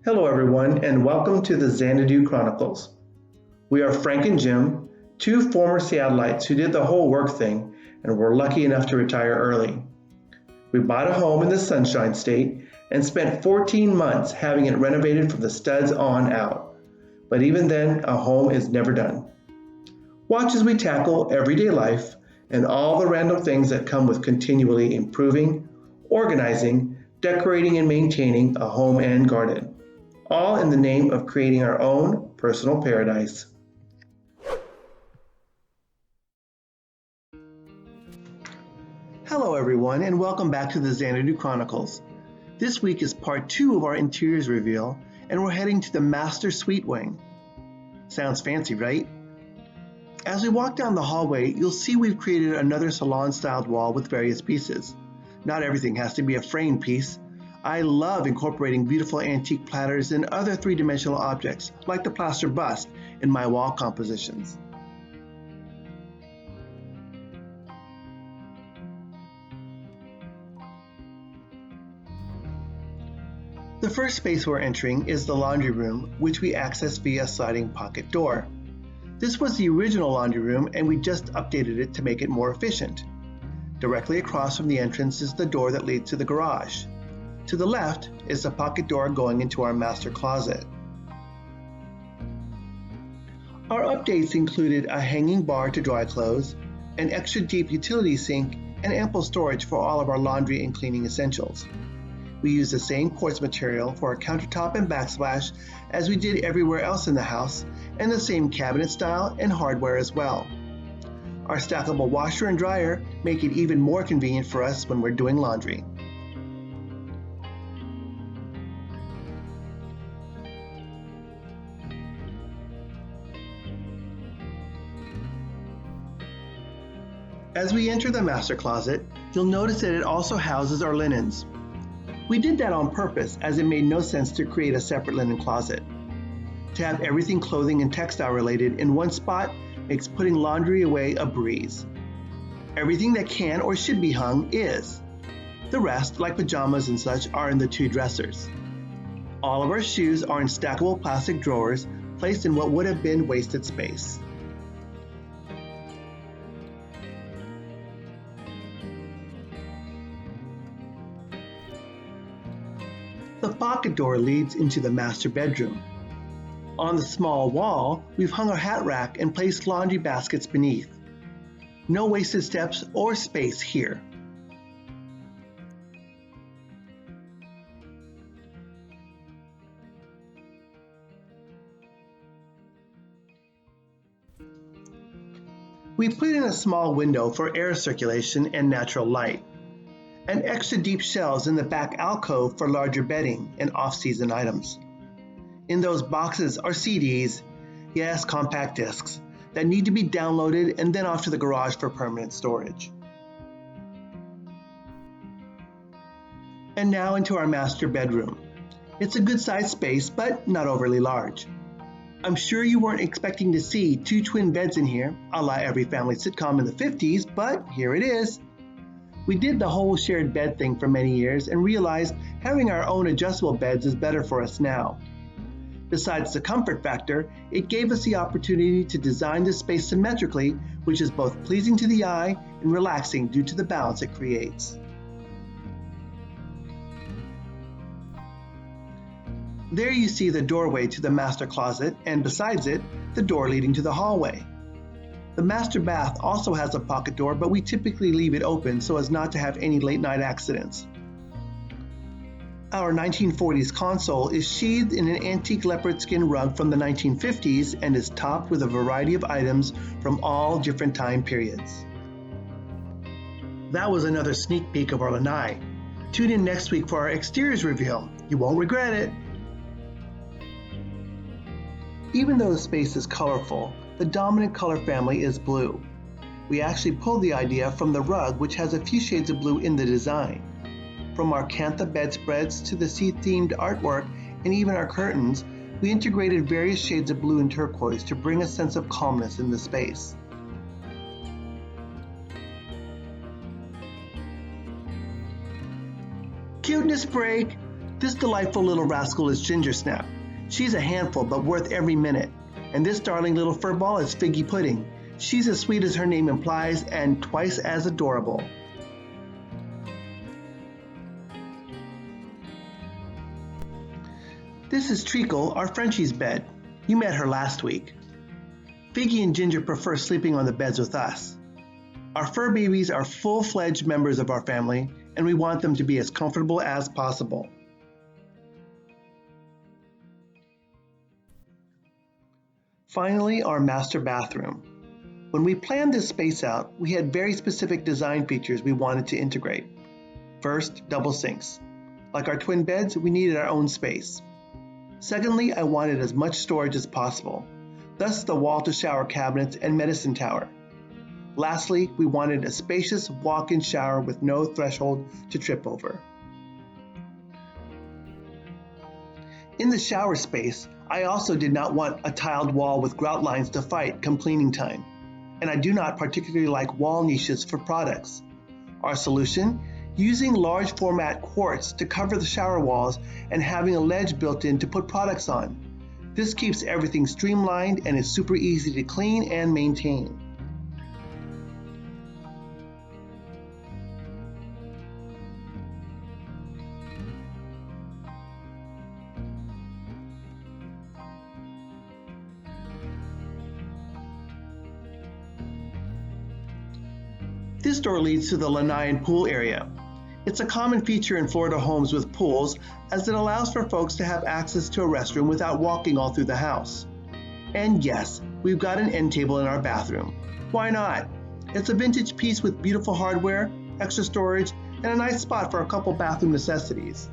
Hello, everyone, and welcome to the Xanadu Chronicles. We are Frank and Jim, two former Seattleites who did the whole work thing and were lucky enough to retire early. We bought a home in the Sunshine State and spent 14 months having it renovated from the studs on out. But even then, a home is never done. Watch as we tackle everyday life and all the random things that come with continually improving, organizing, decorating, and maintaining a home and garden, all in the name of creating our own personal paradise. Hello, everyone, and welcome back to the Xanadu Chronicles. This week is part 2 of our interiors reveal, and we're heading to the master suite wing. Sounds fancy, right? As we walk down the hallway, you'll see we've created another salon-styled wall with various pieces. Not everything has to be a framed piece. I love incorporating beautiful antique platters and other three-dimensional objects, like the plaster bust, in my wall compositions. The first space we're entering is the laundry room, which we access via a sliding pocket door. This was the original laundry room, and we just updated it to make it more efficient. Directly across from the entrance is the door that leads to the garage. To the left is the pocket door going into our master closet. Our updates included a hanging bar to dry clothes, an extra deep utility sink, and ample storage for all of our laundry and cleaning essentials. We use the same quartz material for our countertop and backsplash as we did everywhere else in the house, and the same cabinet style and hardware as well. Our stackable washer and dryer make it even more convenient for us when we're doing laundry. As we enter the master closet, you'll notice that it also houses our linens. We did that on purpose, as it made no sense to create a separate linen closet. To have everything clothing and textile related in one spot makes putting laundry away a breeze. Everything that can or should be hung is. The rest, like pajamas and such, are in the two dressers. All of our shoes are in stackable plastic drawers placed in what would have been wasted space. The pocket door leads into the master bedroom. On the small wall, we've hung our hat rack and placed laundry baskets beneath. No wasted steps or space here. We put in a small window for air circulation and natural light, and extra deep shelves in the back alcove for larger bedding and off-season items. In those boxes are CDs, yes, compact discs, that need to be downloaded and then off to the garage for permanent storage. And now into our master bedroom. It's a good-sized space, but not overly large. I'm sure you weren't expecting to see two twin beds in here, a la every family sitcom in the 50s, but here it is. We did the whole shared bed thing for many years and realized having our own adjustable beds is better for us now. Besides the comfort factor, it gave us the opportunity to design the space symmetrically, which is both pleasing to the eye and relaxing due to the balance it creates. There you see the doorway to the master closet, and besides it, the door leading to the hallway. The master bath also has a pocket door, but we typically leave it open so as not to have any late-night accidents. Our 1940s console is sheathed in an antique leopard skin rug from the 1950s and is topped with a variety of items from all different time periods. That was another sneak peek of our lanai. Tune in next week for our exteriors reveal. You won't regret it. Even though the space is colorful, the dominant color family is blue. We actually pulled the idea from the rug, which has a few shades of blue in the design. From our Cantha bedspreads to the sea-themed artwork and even our curtains, we integrated various shades of blue and turquoise to bring a sense of calmness in the space. Cuteness break! This delightful little rascal is Ginger Snap. She's a handful, but worth every minute. And this darling little furball is Figgy Pudding. She's as sweet as her name implies and twice as adorable. This is Treacle, our Frenchie's bed. You met her last week. Figgy and Ginger prefer sleeping on the beds with us. Our fur babies are full-fledged members of our family, and we want them to be as comfortable as possible. Finally, our master bathroom. When we planned this space out, we had very specific design features we wanted to integrate. First, double sinks. Like our twin beds, we needed our own space. Secondly, I wanted as much storage as possible, thus the wall-to-shower cabinets and medicine tower. Lastly, we wanted a spacious walk-in shower with no threshold to trip over. In the shower space, I also did not want a tiled wall with grout lines to fight come cleaning time, and I do not particularly like wall niches for products. Our solution? Using large format quartz to cover the shower walls and having a ledge built in to put products on. This keeps everything streamlined and is super easy to clean and maintain. This door leads to the lanai pool area. It's a common feature in Florida homes with pools, as it allows for folks to have access to a restroom without walking all through the house. And yes, we've got an end table in our bathroom. Why not? It's a vintage piece with beautiful hardware, extra storage, and a nice spot for a couple bathroom necessities.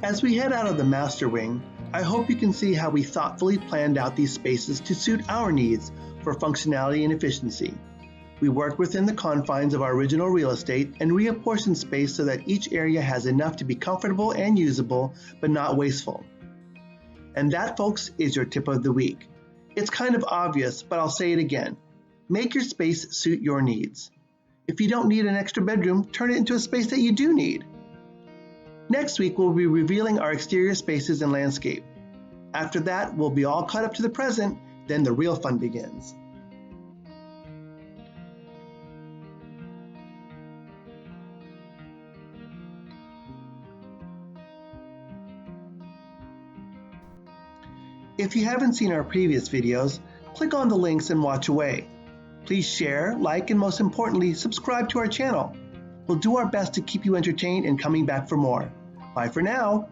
As we head out of the master wing, I hope you can see how we thoughtfully planned out these spaces to suit our needs for functionality and efficiency. We worked within the confines of our original real estate and reapportioned space so that each area has enough to be comfortable and usable, but not wasteful. And that, folks, is your tip of the week. It's kind of obvious, but I'll say it again. Make your space suit your needs. If you don't need an extra bedroom, turn it into a space that you do need. Next week, we'll be revealing our exterior spaces and landscape. After that, we'll be all caught up to the present, then the real fun begins. If you haven't seen our previous videos, click on the links and watch away. Please share, like, and most importantly, subscribe to our channel. We'll do our best to keep you entertained and coming back for more. Bye for now.